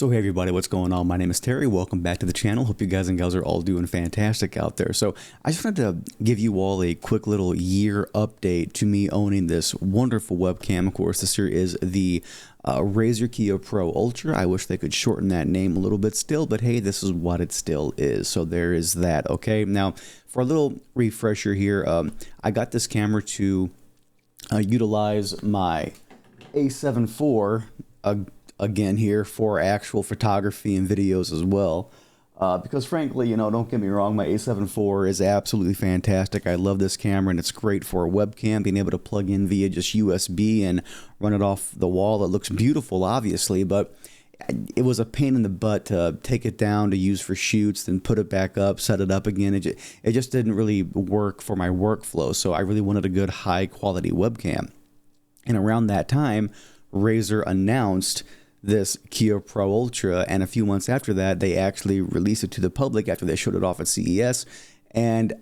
So hey everybody, what's going on? My name is Terry. Welcome back to the channel. Hope you guys and gals are all doing fantastic out there. So I just wanted to give you all a quick little year update to me owning this wonderful webcam. Of course, this here is the Razer Kiyo Pro Ultra. I wish they could shorten that name a little bit still, but hey, this is what it still is. So there is that, okay? Now, for a little refresher here, I got this camera to utilize my A7 IV again here for actual photography and videos as well, because frankly, you know, don't get me wrong, my A7 IV is absolutely fantastic. I love this camera and it's great for a webcam, being able to plug in via just USB and run it off the wall. It looks beautiful, obviously, but it was a pain in the butt to take it down to use for shoots, then put it back up, set it up again. It just didn't really work for my workflow, so I really wanted a good high quality webcam. And around that time, Razer announced this Kiyo Pro Ultra, and a few months after that they actually released it to the public after they showed it off at CES. And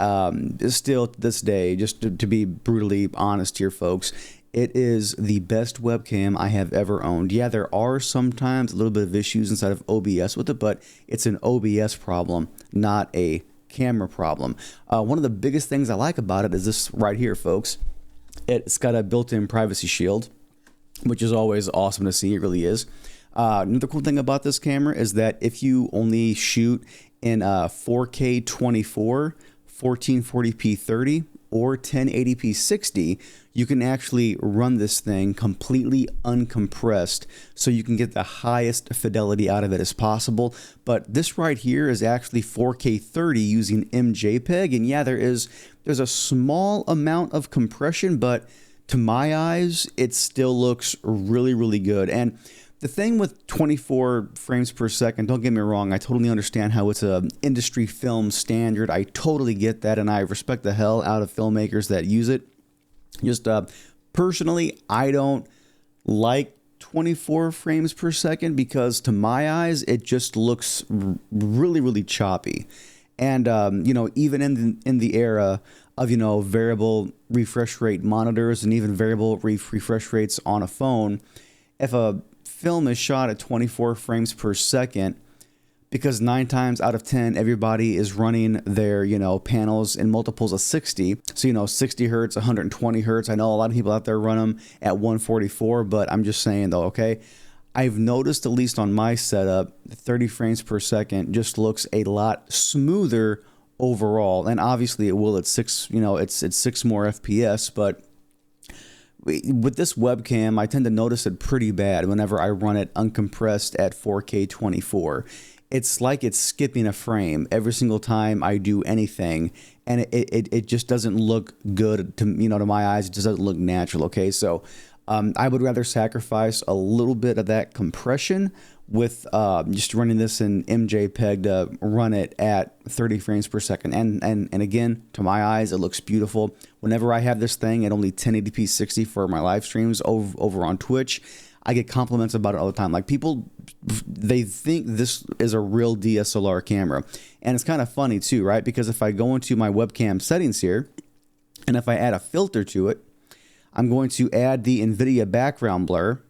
still to this day, just to be brutally honest here folks, it is the best webcam I have ever owned. Yeah, there are sometimes a little bit of issues inside of OBS with it, but it's an OBS problem, not a camera problem. One of the biggest things I like about it is this right here folks. It's got a built-in privacy shield, which is always awesome to see. It really is. Another cool thing about this camera is that if you only shoot in 4K 24, 1440p 30, or 1080p 60, you can actually run this thing completely uncompressed, so you can get the highest fidelity out of it as possible. But this right here is actually 4K 30 using MJPEG, and yeah, there's a small amount of compression, but to my eyes, it still looks really, really good. And the thing with 24 frames per second, don't get me wrong, I totally understand how it's an industry film standard. I totally get that, and I respect the hell out of filmmakers that use it. Just personally, I don't like 24 frames per second because to my eyes, it just looks really, really choppy. And, you know, even in the era of, you know, variable refresh rate monitors and even variable refresh rates on a phone, if a film is shot at 24 frames per second, because 9 times out of 10 everybody is running their, you know, panels in multiples of 60, so you know, 60 hertz, 120 hertz. I know a lot of people out there run them at 144, but I'm just saying though, okay, I've noticed, at least on my setup, 30 frames per second just looks a lot smoother overall. And obviously it will at 6, you know, it's 6 more FPS, but with this webcam, I tend to notice it pretty bad whenever I run it uncompressed at 4K 24. It's like it's skipping a frame every single time I do anything, and it just doesn't look good to, you know, to my eyes. It just doesn't look natural. Okay, so I would rather sacrifice a little bit of that compression with just running this in MJPEG to run it at 30 frames per second. And again, to my eyes, it looks beautiful. Whenever I have this thing at only 1080p 60 for my live streams over on Twitch, I get compliments about it all the time. Like, people, they think this is a real DSLR camera. And it's kind of funny too, right? Because if I go into my webcam settings here, and if I add a filter to it, I'm going to add the NVIDIA background blur.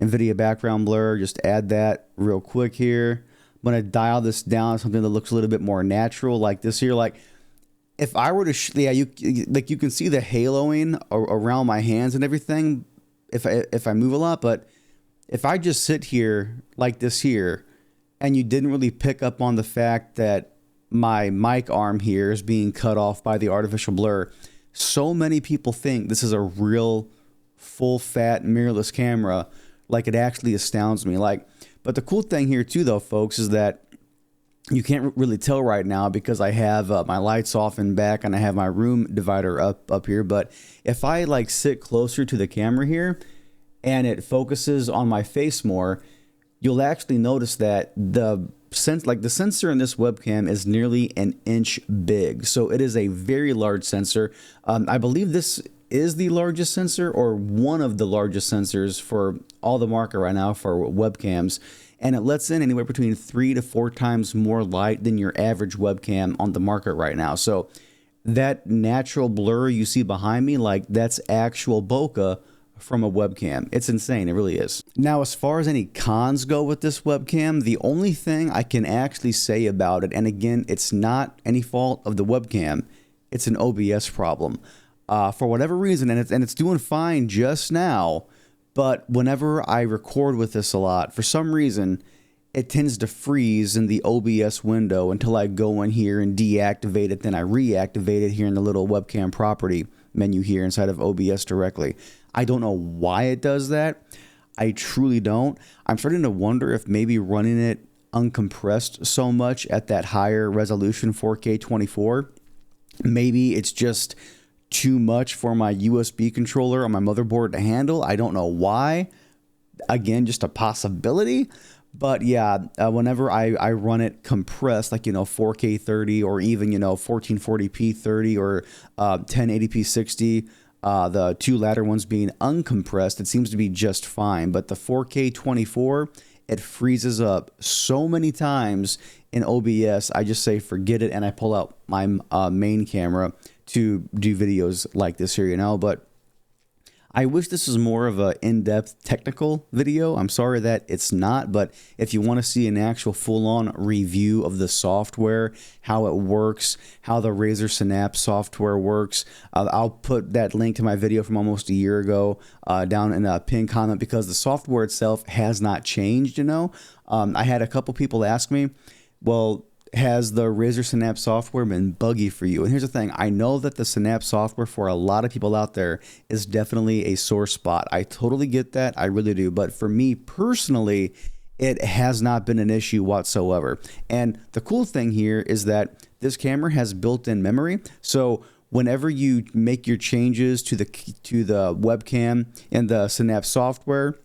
NVIDIA background blur, just add that real quick here. I'm going to dial this down to something that looks a little bit more natural, like this here. Like, if I were to, yeah, you can see the haloing around my hands and everything if I move a lot, but if I just sit here like this here, and you didn't really pick up on the fact that my mic arm here is being cut off by the artificial blur, so many people think this is a real full fat mirrorless camera. Like, it actually astounds me. Like, but the cool thing here too though folks is that you can't really tell right now because I have my lights off and back, and I have my room divider up here. But if I like sit closer to the camera here and it focuses on my face more, you'll actually notice that the sensor in this webcam is nearly an inch big. So it is a very large sensor. I believe this is the largest sensor, or one of the largest sensors for all the market right now for webcams. And it lets in anywhere between 3 to 4 times more light than your average webcam on the market right now. So that natural blur you see behind me, like, that's actual bokeh from a webcam. It's insane. It really is. Now, as far as any cons go with this webcam, the only thing I can actually say about it, and again, it's not any fault of the webcam, it's an OBS problem. For whatever reason, and it's doing fine just now, but whenever I record with this a lot, for some reason, it tends to freeze in the OBS window until I go in here and deactivate it. Then I reactivate it here in the little webcam property menu here inside of OBS directly. I don't know why it does that. I truly don't. I'm starting to wonder if maybe running it uncompressed so much at that higher resolution 4K 24, maybe it's just too much for my USB controller on my motherboard to handle. I don't know why. Again, just a possibility. But yeah, whenever I run it compressed, like, 4K 30 or even, 1440p 30 or 1080p 60, the two latter ones being uncompressed, it seems to be just fine. But the 4K 24, it freezes up so many times in OBS, I just say forget it, and I pull out my main camera to do videos like this here, but I wish this was more of an in-depth technical video. I'm sorry that it's not, but if you want to see an actual full-on review of the software, how it works, how the Razer Synapse software works, I'll put that link to my video from almost a year ago down in a pinned comment, because the software itself has not changed, I had a couple people ask me, well, has the Razer Synapse software been buggy for you? And here's the thing. I know that the Synapse software for a lot of people out there is definitely a sore spot. I totally get that. I really do. But for me personally, it has not been an issue whatsoever. And the cool thing here is that this camera has built-in memory. So whenever you make your changes to the webcam and the Synapse software,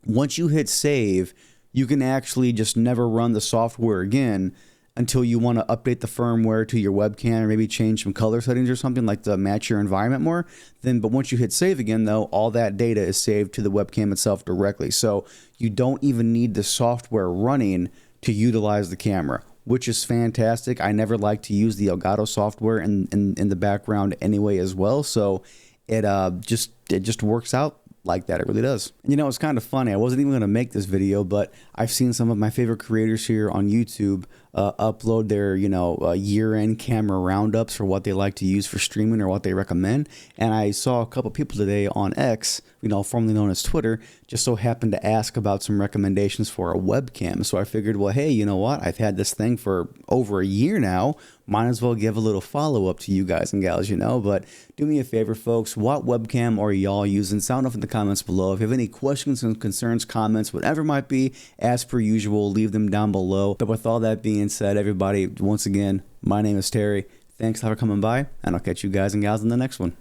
once you hit save, you can actually just never run the software again until you want to update the firmware to your webcam or maybe change some color settings or something like to match your environment more. But once you hit save again, though, all that data is saved to the webcam itself directly. So you don't even need the software running to utilize the camera, which is fantastic. I never like to use the Elgato software in the background anyway as well. So it just works out like that. It really does. It's kind of funny. I wasn't even going to make this video, but I've seen some of my favorite creators here on YouTube upload their year-end camera roundups for what they like to use for streaming or what they recommend. And I saw a couple people today on X, formerly known as Twitter, just so happened to ask about some recommendations for a webcam. So I figured, well, hey, you know what? I've had this thing for over a year now. Might as well give a little follow-up to you guys and gals, But do me a favor, folks. What webcam are y'all using? Sound off in the comments below. If you have any questions and concerns, comments, whatever it might be, as per usual, leave them down below. But with all that being said, everybody, once again, my name is Terry. Thanks for coming by, and I'll catch you guys and gals in the next one.